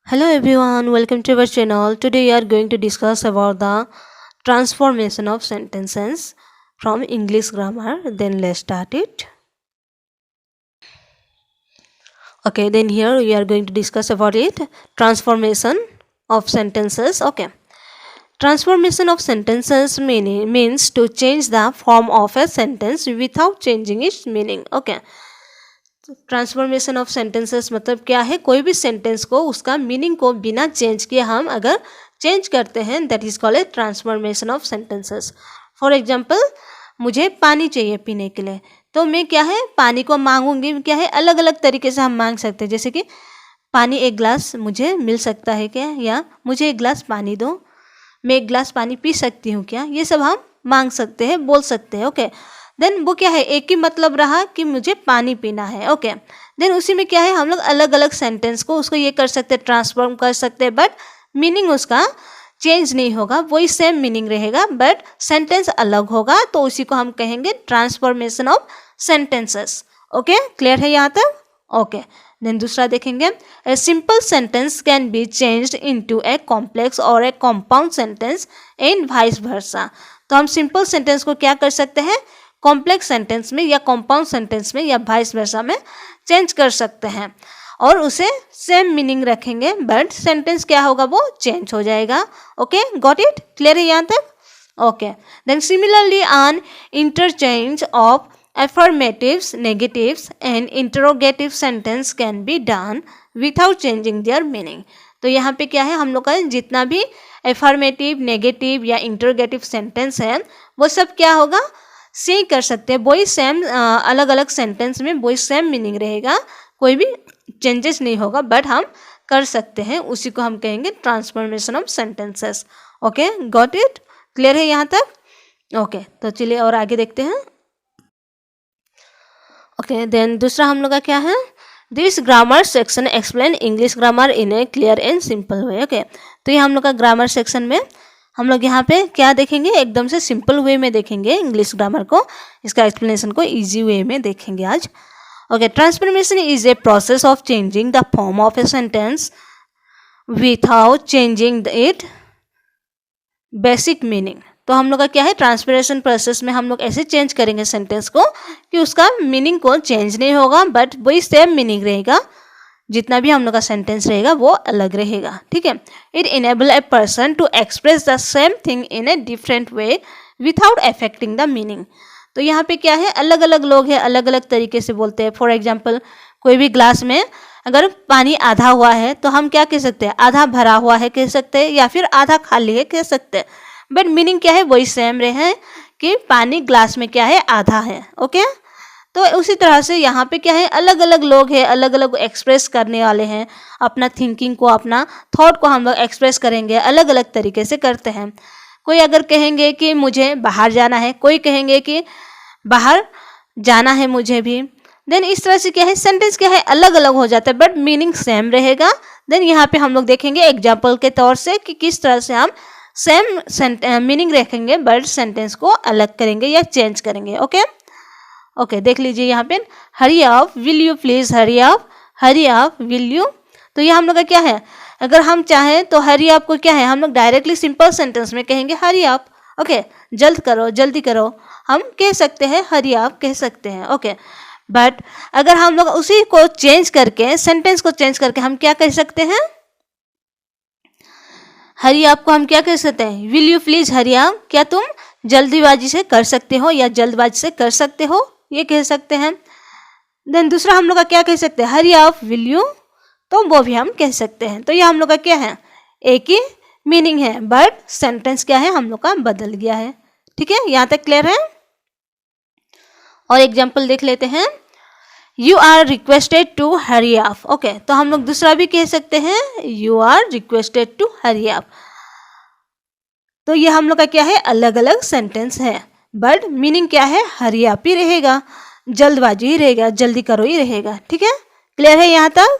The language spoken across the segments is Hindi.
Hello everyone, welcome to our channel. Today we are going to discuss about the transformation of sentences from English grammar. Then let's start it. Okay, then here we are going to discuss about it. Transformation of sentences. Okay. Transformation of sentences means to change the form of a sentence without changing its meaning. Okay. Transformation of sentences मतलब क्या है, कोई भी सेंटेंस को उसका मीनिंग को बिना चेंज किए हम अगर चेंज करते हैं that is called a transformation of sentences. For example, मुझे पानी चाहिए पीने के लिए, तो मैं क्या है पानी को मांगूंगी, क्या है अलग अलग तरीके से हम मांग सकते हैं. जैसे कि पानी एक गिलास मुझे मिल सकता है क्या, या मुझे एक गिलास पानी दो, मैं एक गिलास पानी पी सकती हूँ क्या, ये सब हम मांग सकते हैं, बोल सकते हैं. ओके, देन वो क्या है एक ही मतलब रहा कि मुझे पानी पीना है. ओके, देन उसी में क्या है हम लोग अलग अलग सेंटेंस को उसको ये कर सकते हैं, ट्रांसफॉर्म कर सकते हैं, बट मीनिंग उसका चेंज नहीं होगा, वही सेम मीनिंग रहेगा बट सेंटेंस अलग होगा, तो उसी को हम कहेंगे transformation of sentences. Okay, clear है यहाँ तक? ओके, देन दूसरा देखेंगे, a simple sentence can be changed into a complex or a compound sentence in vice versa. तो हम सिंपल सेंटेंस को क्या कर सकते हैं, कॉम्प्लेक्स सेंटेंस में या कॉम्पाउंड सेंटेंस में या वाइस वर्सा में चेंज कर सकते हैं और उसे सेम मीनिंग रखेंगे बट सेंटेंस क्या होगा वो चेंज हो जाएगा. Okay, got it? क्लियर है यहाँ तक? Okay, then similarly on interchange of affirmatives, negatives and interrogative sentence can be done without changing their meaning. तो यहाँ पे क्या है हम लोग का जितना भी affirmative, negative या interrogative sentence है वो सब क्या होगा से कर सकते हैं, वही सेम अलग अलग सेंटेंस में वही सेम मीनिंग रहेगा, कोई भी चेंजेस नहीं होगा बट हम कर सकते हैं, उसी को हम कहेंगे transformation of sentences. Okay, got it? Clear है यहाँ तक? ओके, तो चलिए और आगे देखते हैं. ओके, देन दूसरा हम लोग का क्या है, this grammar section explain English grammar in A clear and simple way. Okay, तो ये हम लोग का ग्रामर सेक्शन में हम लोग यहाँ पे क्या देखेंगे, एकदम से सिंपल वे में देखेंगे इंग्लिश ग्रामर को, इसका एक्सप्लेनेशन को इजी वे में देखेंगे आज. Okay, transformation is a process of changing the form of a sentence without changing it basic meaning. तो हम लोग का क्या है ट्रांसफॉर्मेशन प्रोसेस में हम लोग ऐसे चेंज करेंगे सेंटेंस को कि उसका मीनिंग को चेंज नहीं होगा बट वही सेम मीनिंग रहेगा, जितना भी हम लोग का सेंटेंस रहेगा वो अलग रहेगा. ठीक है, it enable a person to express the same thing in a different way without affecting the meaning. तो यहाँ पे क्या है अलग अलग लोग हैं, अलग अलग तरीके से बोलते हैं. फॉर एग्जाम्पल, कोई भी ग्लास में अगर पानी आधा हुआ है तो हम क्या कह सकते हैं, आधा भरा हुआ है कह सकते हैं या फिर आधा खाली है कह सकते हैं, बट मीनिंग क्या है वही सेम रहे कि पानी ग्लास में क्या है आधा है. ओके, तो उसी तरह से यहाँ पे क्या है अलग अलग लोग हैं, अलग अलग एक्सप्रेस करने वाले हैं, अपना थिंकिंग को अपना थॉट को हम लोग एक्सप्रेस करेंगे, अलग अलग तरीके से करते हैं. कोई अगर कहेंगे कि मुझे बाहर जाना है, कोई कहेंगे कि बाहर जाना है मुझे भी, देन इस तरह से क्या है सेंटेंस क्या है अलग अलग हो जाता है बट मीनिंग सेम रहेगा. देन यहाँ पे हम लोग देखेंगे एग्जाम्पल के तौर से कि किस तरह से हम सेम मीनिंग रखेंगे बट सेंटेंस को अलग करेंगे या चेंज करेंगे. ओके ओके, देख लीजिए यहाँ पे hurry up, will you please hurry up, hurry up will you. तो ये हम लोग का क्या है, अगर हम चाहें तो हरी अप को क्या है हम लोग डायरेक्टली सिंपल सेंटेंस में कहेंगे हरी अप. ओके, जल्द करो, जल्दी करो, हम कह सकते हैं हरी अप कह सकते हैं. ओके, बट अगर हम लोग उसी को चेंज करके सेंटेंस को चेंज करके हम क्या कह सकते हैं, हरी अप को हम क्या कह सकते हैं, will you please hurry up, क्या तुम जल्दीबाजी से कर सकते हो या जल्दबाजी से कर सकते हो, ये कह सकते हैं. देन दूसरा हम लोग का क्या कह सकते हैं, हरी अप विल यू, तो वो भी हम कह सकते हैं. तो ये हम लोग का क्या है एक ही मीनिंग है बट सेंटेंस क्या है हम लोग का बदल गया है. ठीक है, यहाँ तक क्लियर है? और एग्जाम्पल देख लेते हैं, you are requested to hurry up. Okay, तो हम लोग दूसरा भी कह सकते हैं you are requested to hurry up. तो ये हम लोग का क्या है अलग अलग सेंटेंस है बट मीनिंग क्या है हरी अप ही रहेगा, जल्दबाजी ही रहेगा, जल्दी करो ही रहेगा. ठीक है, क्लियर है यहाँ तक?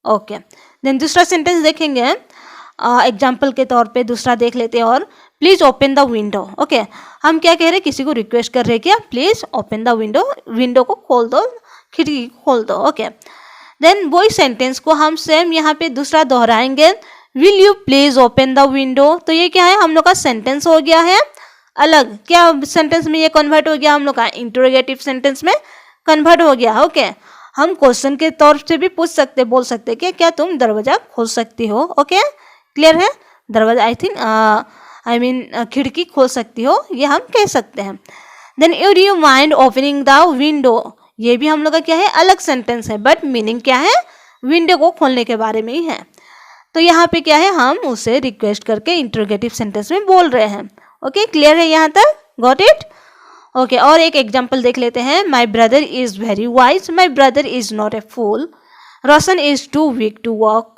ओके, देन दूसरा सेंटेंस देखेंगे एग्जाम्पल के तौर पे दूसरा देख लेते हैं. और please open the window. Okay, हम क्या कह रहे हैं किसी को रिक्वेस्ट कर रहे हैं क्या, please open the window, window को खोल दो, खिड़की खोल दो. ओके, देन वही सेंटेंस को हम सेम यहाँ पे दूसरा दोहराएंगे, will you please open the window. तो ये क्या है, हम लोग का सेंटेंस हो गया है अलग, क्या सेंटेंस में ये कन्वर्ट हो गया, हम लोग का इंटरोगेटिव सेंटेंस में कन्वर्ट हो गया। ओके, हम क्वेश्चन के तौर से भी पूछ सकते, बोल सकते कि क्या तुम दरवाजा खोल सकती हो। ओके, क्लियर है, दरवाजा आई मीन खिड़की खोल सकती हो, ये हम कह सकते हैं। Then would you mind opening the window, ये भी हम लोग का क्या है, अलग सेंटेंस है, बट मीनिंग क्या है, विंडो को खोलने के बारे में ही है। तो यहाँ पे क्या है, हम उसे रिक्वेस्ट करके इंटरोगेटिव सेंटेंस में बोल रहे हैं। ओके, क्लियर है यहाँ तक, गॉट इट। ओके, और एक एग्जाम्पल देख लेते हैं। My brother is very wise, my brother is not a fool, Roshan is too weak to walk.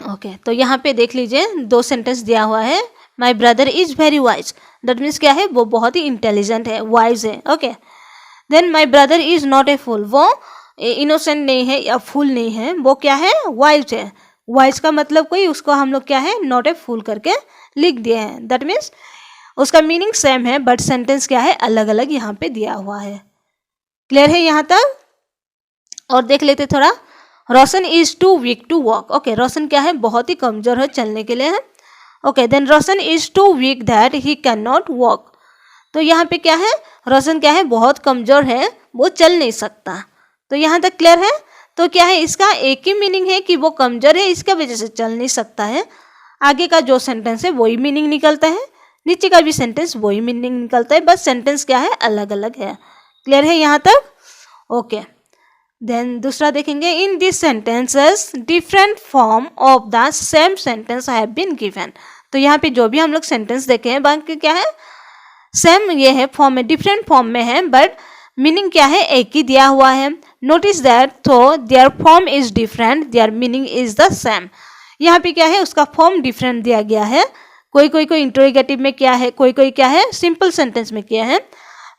Okay, तो यहाँ पे देख लीजिए दो सेंटेंस दिया हुआ है। My brother is very wise, that means क्या है, वो बहुत ही इंटेलिजेंट है, वाइज है। Okay, then my brother is not a fool, वो इनोसेंट नहीं है या फूल नहीं है, वो क्या है, वाइज है। वाइज का मतलब कोई, उसको हम लोग क्या है, नॉट ए फूल करके लिख दिए हैं। दैट मीन्स उसका मीनिंग सेम है, बट सेंटेंस क्या है, अलग अलग यहाँ पे दिया हुआ है। क्लियर है यहाँ तक। और देख लेते थोड़ा, Roshan is too weak to walk. Okay, Roshan क्या है, बहुत ही कमजोर है चलने के लिए है। Okay, then Roshan is too weak that he can not walk. तो यहाँ पे क्या है, रोशन क्या है, बहुत कमजोर है, वो चल नहीं सकता। तो यहाँ तक क्लियर है। तो क्या है, इसका एक ही मीनिंग है कि वो कमजोर है, इसका वजह से चल नहीं सकता है। आगे का जो सेंटेंस है वही मीनिंग निकलता है, नीचे का भी सेंटेंस वही मीनिंग निकलता है, बस सेंटेंस क्या है, अलग अलग है। क्लियर है यहाँ तक। ओके, देन दूसरा देखेंगे, in this sentences different form of the same sentence have been given. तो यहाँ पे जो भी हम लोग सेंटेंस देखे हैं, बाकी क्या है, सेम ये है, फॉर्म में डिफरेंट फॉर्म में है, बट मीनिंग क्या है, एक ही दिया हुआ है। नोटिस दैट थो there form is different, there meaning is the same. यहाँ पे क्या है, उसका फॉर्म डिफरेंट दिया गया है। कोई इंटरोगेटिव में क्या है, कोई क्या है, सिंपल सेंटेंस में क्या है,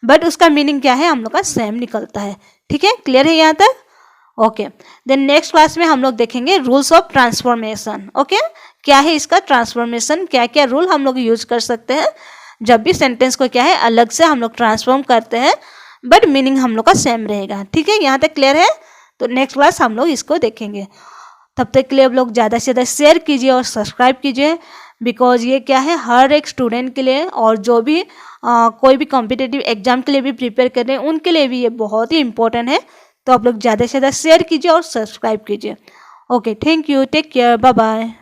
बट उसका मीनिंग क्या है, हम लोग का सेम निकलता है। ठीक है, क्लियर है यहाँ तक। ओके, देन नेक्स्ट क्लास में हम लोग देखेंगे रूल्स ऑफ ट्रांसफॉर्मेशन। ओके, क्या है इसका ट्रांसफॉर्मेशन, क्या क्या रूल हम लोग यूज कर सकते हैं जब भी सेंटेंस को क्या है, अलग से हम लोग ट्रांसफॉर्म करते हैं, बट मीनिंग हम लोग का सेम रहेगा। ठीक है, यहाँ तक क्लियर है। तो नेक्स्ट क्लास हम लोग इसको देखेंगे। तब तक के लिए आप लोग ज़्यादा से ज़्यादा शेयर कीजिए और सब्सक्राइब कीजिए, बिकॉज ये क्या है, हर एक स्टूडेंट के लिए, और जो भी कोई भी कॉम्पिटिटिव एग्जाम के लिए भी प्रिपेयर कर रहे हैं, उनके लिए भी ये बहुत ही इंपॉर्टेंट है। तो आप लोग ज़्यादा से ज़्यादा शेयर कीजिए और सब्सक्राइब कीजिए। Okay, thank you, take care, bye bye.